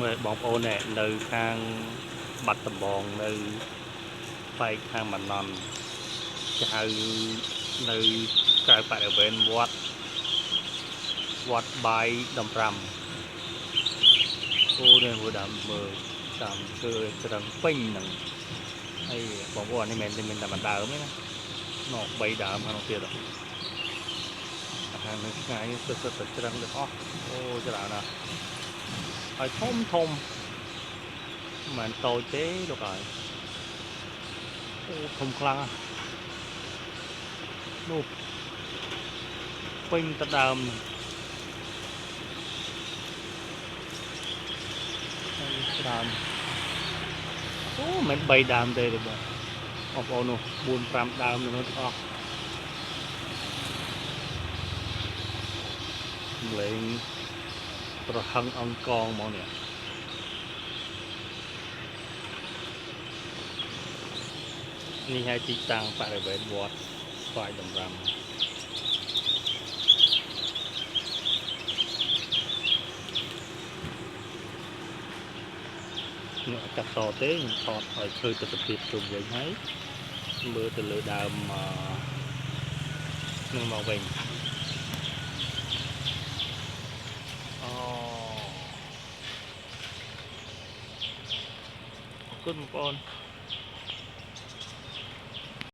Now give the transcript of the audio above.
មើលបងប្អូននេះនៅខាងបាត់ដំបងនៅផ្នែកខាងម៉ាណន់គេហៅនៅក្រៅបរិវេណវត្តបាយដំប្រាំអូនេះមើលដើមមើលតាមគឺត្រឹងពេញហ្នឹងហើយបងប្អូននេះមិនតែដើមទេណានោះ3ដើមខាងនោះទៀតខាងនេះឆ្ងាយទៅត្រឹងទាំងអស់អូច្រើនណាស់ហើយធំមិនតូចទេលោកអើយអូធំខ្លាំងណាស់នោះពេញទៅដើមច្រើនអូមិន3ដើមទេបងប្អូននោះ4 5ដើមនោះទាំងអស់លេងប្រហឹងអង្គងហ្មងនេះនេះហើយទីតាំងបរិវេណវត្តស្វាយដំរាំនេះអត់កាត់តទេខ្ញុំថតឲ្យឃើញទស្សនវិជ្ជាជុំវិញហើយមើលទៅលើដើមនឹងមកវិញអូអរគុណបងប្អូន